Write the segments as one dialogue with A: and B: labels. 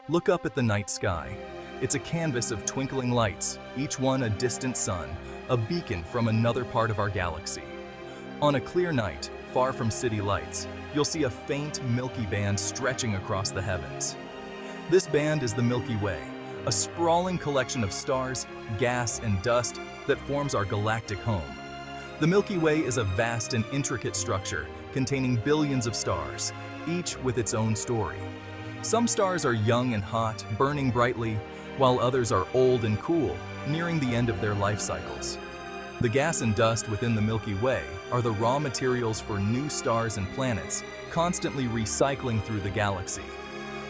A: Look up at the night sky. It's a canvas of twinkling lights, each one a distant sun, a beacon from another part of our galaxy. On a clear night, far from city lights, you'll see a faint Milky band stretching across the heavens. This band is the Milky Way, a sprawling collection of stars, gas, and dust that forms our galactic home. The Milky Way is a vast and intricate structure containing billions of stars, each with its own story. Some stars are young and hot, burning brightly, while others are old and cool, nearing the end of their life cycles. The gas and dust within the Milky Way are the raw materials for new stars and planets, constantly recycling through the galaxy.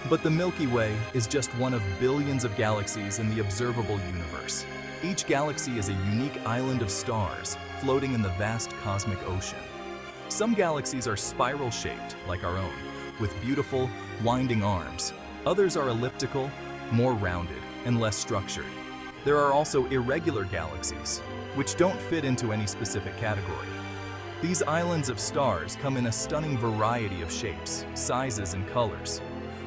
A: But the Milky Way is just one of billions of galaxies in the observable universe. Each galaxy is a unique island of stars floating in the vast cosmic ocean. Some galaxies are spiral-shaped, like our own, with beautiful, winding arms. Others are elliptical, more rounded, and less structured. There are also irregular galaxies, which don't fit into any specific category. These islands of stars come in a stunning variety of shapes, sizes, and colors.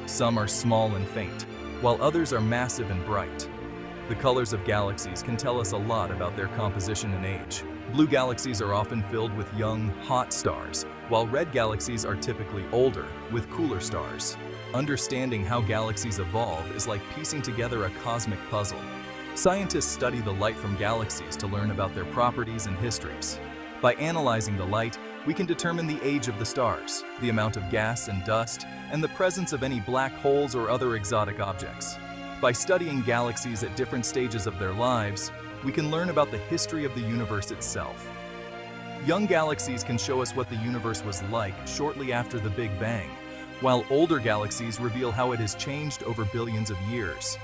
A: Some are small and faint, while others are massive and bright. The colors of galaxies can tell us a lot about their composition and age. Blue galaxies are often filled with young, hot stars, while red galaxies are typically older, with cooler stars. Understanding how galaxies evolve is like piecing together a cosmic puzzle. Scientists study the light from galaxies to learn about their properties and histories. By analyzing the light, we can determine the age of the stars, the amount of gas and dust, and the presence of any black holes or other exotic objects. By studying galaxies at different stages of their lives, we can learn about the history of the universe itself. Young galaxies can show us what the universe was like shortly after the Big Bang, while older galaxies reveal how it has changed over billions of years.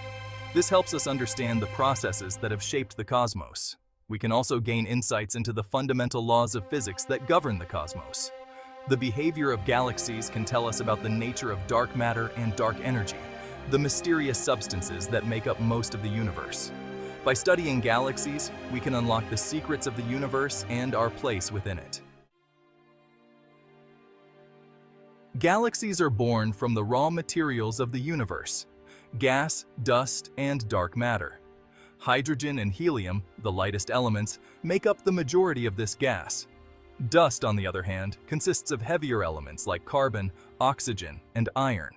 A: This helps us understand the processes that have shaped the cosmos. We can also gain insights into the fundamental laws of physics that govern the cosmos. The behavior of galaxies can tell us about the nature of dark matter and dark energy, the mysterious substances that make up most of the universe. By studying galaxies, we can unlock the secrets of the universe and our place within it. Galaxies are born from the raw materials of the universe: gas, dust, and dark matter. Hydrogen and helium, the lightest elements, make up the majority of this gas. Dust, on the other hand, consists of heavier elements like carbon, oxygen, and iron.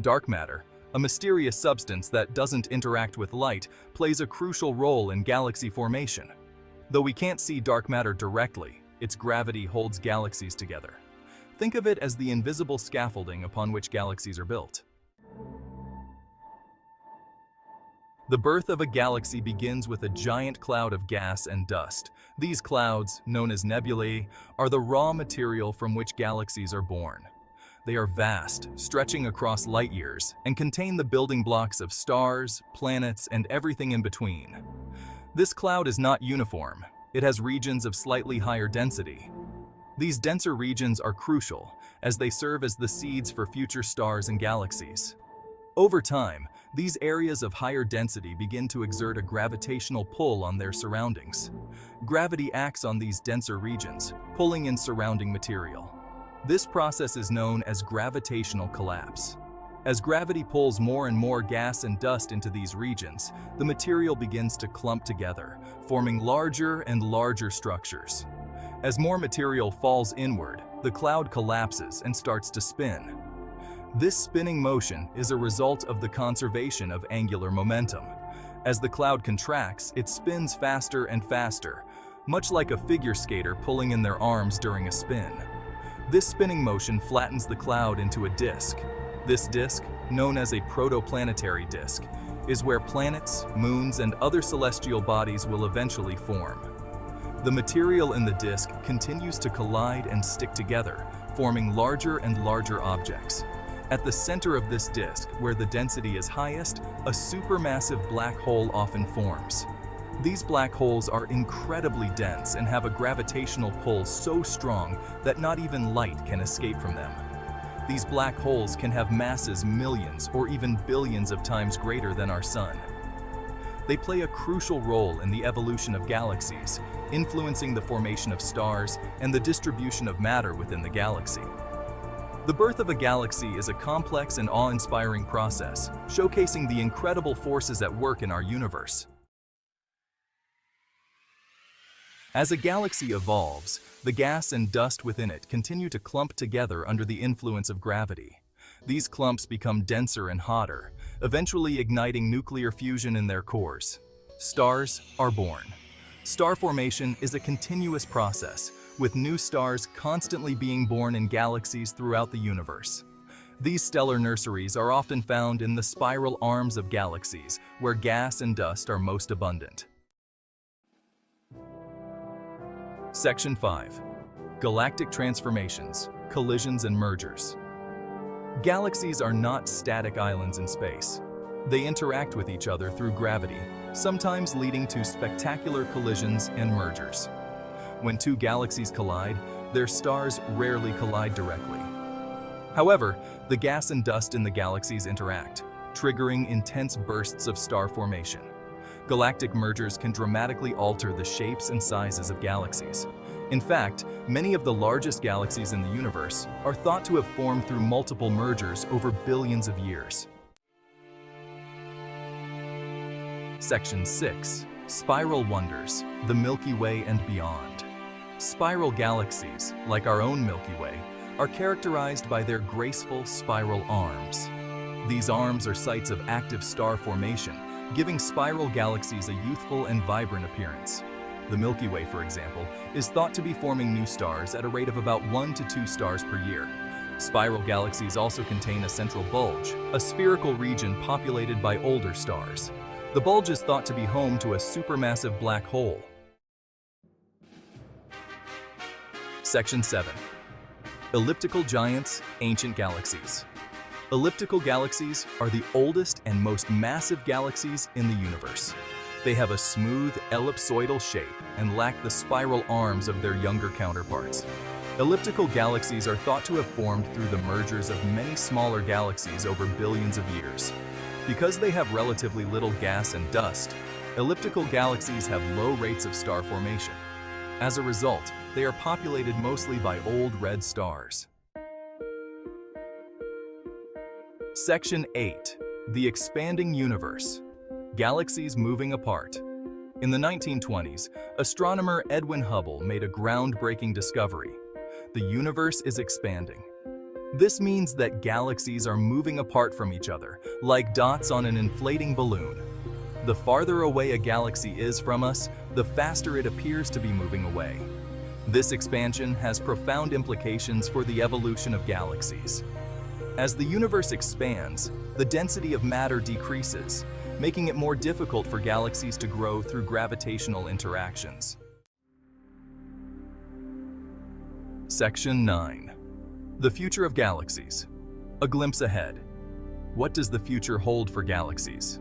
A: Dark matter, a mysterious substance that doesn't interact with light, plays a crucial role in galaxy formation. Though we can't see dark matter directly, its gravity holds galaxies together. Think of it as the invisible scaffolding upon which galaxies are built. The birth of a galaxy begins with a giant cloud of gas and dust. These clouds, known as nebulae, are the raw material from which galaxies are born. They are vast, stretching across light years, and contain the building blocks of stars, planets, and everything in between. This cloud is not uniform. It has regions of slightly higher density. These denser regions are crucial, as they serve as the seeds for future stars and galaxies. Over time, these areas of higher density begin to exert a gravitational pull on their surroundings. Gravity acts on these denser regions, pulling in surrounding material. This process is known as gravitational collapse. As gravity pulls more and more gas and dust into these regions, the material begins to clump together, forming larger and larger structures. As more material falls inward, the cloud collapses and starts to spin. This spinning motion is a result of the conservation of angular momentum. As the cloud contracts, it spins faster and faster, much like a figure skater pulling in their arms during a spin. This spinning motion flattens the cloud into a disk. This disk, known as a protoplanetary disk, is where planets, moons, and other celestial bodies will eventually form. The material in the disk continues to collide and stick together, forming larger and larger objects. At the center of this disk, where the density is highest, a supermassive black hole often forms. These black holes are incredibly dense and have a gravitational pull so strong that not even light can escape from them. These black holes can have masses millions or even billions of times greater than our Sun. They play a crucial role in the evolution of galaxies, influencing the formation of stars and the distribution of matter within the galaxy. The birth of a galaxy is a complex and awe-inspiring process, showcasing the incredible forces at work in our universe. As a galaxy evolves, the gas and dust within it continue to clump together under the influence of gravity. These clumps become denser and hotter, eventually igniting nuclear fusion in their cores. Stars are born. Star formation is a continuous process, with new stars constantly being born in galaxies throughout the universe. These stellar nurseries are often found in the spiral arms of galaxies, where gas and dust are most abundant. Section 5. Galactic transformations, collisions and mergers. Galaxies are not static islands in space. They interact with each other through gravity, sometimes leading to spectacular collisions and mergers. When two galaxies collide, their stars rarely collide directly. However, the gas and dust in the galaxies interact, triggering intense bursts of star formation. Galactic mergers can dramatically alter the shapes and sizes of galaxies. In fact, many of the largest galaxies in the universe are thought to have formed through multiple mergers over billions of years. Section 6. Spiral Wonders, the Milky Way and Beyond. Spiral galaxies, like our own Milky Way, are characterized by their graceful spiral arms. These arms are sites of active star formation, giving spiral galaxies a youthful and vibrant appearance. The Milky Way, for example, is thought to be forming new stars at a rate of about 1 to 2 stars per year. Spiral galaxies also contain a central bulge, a spherical region populated by older stars. The bulge is thought to be home to a supermassive black hole. Section 7. Elliptical giants, ancient galaxies. Elliptical galaxies are the oldest and most massive galaxies in the universe. They have a smooth, ellipsoidal shape and lack the spiral arms of their younger counterparts. Elliptical galaxies are thought to have formed through the mergers of many smaller galaxies over billions of years. Because they have relatively little gas and dust, elliptical galaxies have low rates of star formation. As a result, they are populated mostly by old red stars. Section 8. The Expanding Universe. Galaxies moving apart. In the 1920s, astronomer Edwin Hubble made a groundbreaking discovery. The universe is expanding. This means that galaxies are moving apart from each other, like dots on an inflating balloon. The farther away a galaxy is from us, the faster it appears to be moving away. This expansion has profound implications for the evolution of galaxies. As the universe expands, the density of matter decreases, making it more difficult for galaxies to grow through gravitational interactions. Section 9. The future of galaxies. A glimpse ahead. What does the future hold for galaxies?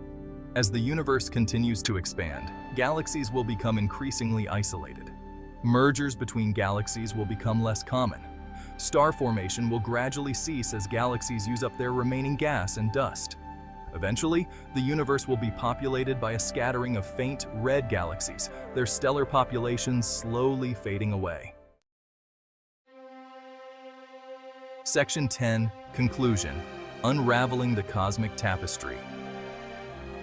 A: As the universe continues to expand, galaxies will become increasingly isolated. Mergers between galaxies will become less common. Star formation will gradually cease as galaxies use up their remaining gas and dust. Eventually, the universe will be populated by a scattering of faint red galaxies, their stellar populations slowly fading away. Section 10. Conclusion. Unraveling the Cosmic Tapestry.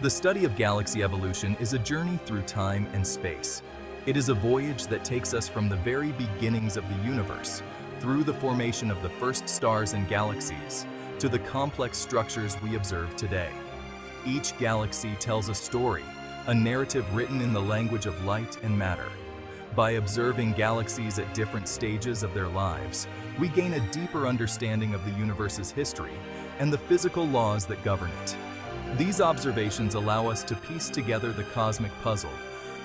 A: The study of galaxy evolution is a journey through time and space. It is a voyage that takes us from the very beginnings of the universe, through the formation of the first stars and galaxies, to the complex structures we observe today. Each galaxy tells a story, a narrative written in the language of light and matter. By observing galaxies at different stages of their lives, we gain a deeper understanding of the universe's history and the physical laws that govern it. These observations allow us to piece together the cosmic puzzle,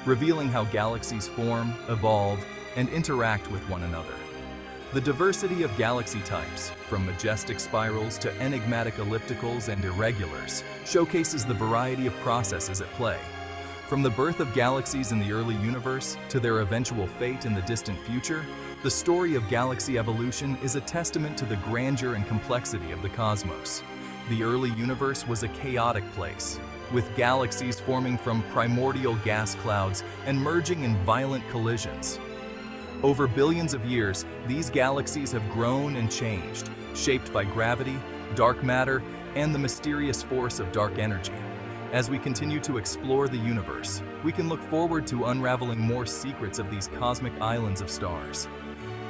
A: revealing how galaxies form, evolve, and interact with one another. The diversity of galaxy types, from majestic spirals to enigmatic ellipticals and irregulars, showcases the variety of processes at play. From the birth of galaxies in the early universe to their eventual fate in the distant future, the story of galaxy evolution is a testament to the grandeur and complexity of the cosmos. The early universe was a chaotic place, with galaxies forming from primordial gas clouds and merging in violent collisions. Over billions of years, these galaxies have grown and changed, shaped by gravity, dark matter, and the mysterious force of dark energy. As we continue to explore the universe, we can look forward to unraveling more secrets of these cosmic islands of stars.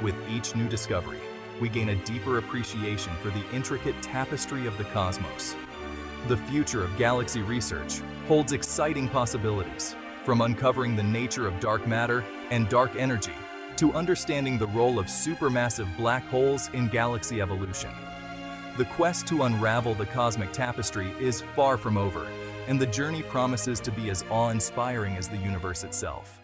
A: With each new discovery, we gain a deeper appreciation for the intricate tapestry of the cosmos. The future of galaxy research holds exciting possibilities, from uncovering the nature of dark matter and dark energy to understanding the role of supermassive black holes in galaxy evolution. The quest to unravel the cosmic tapestry is far from over, and the journey promises to be as awe-inspiring as the universe itself.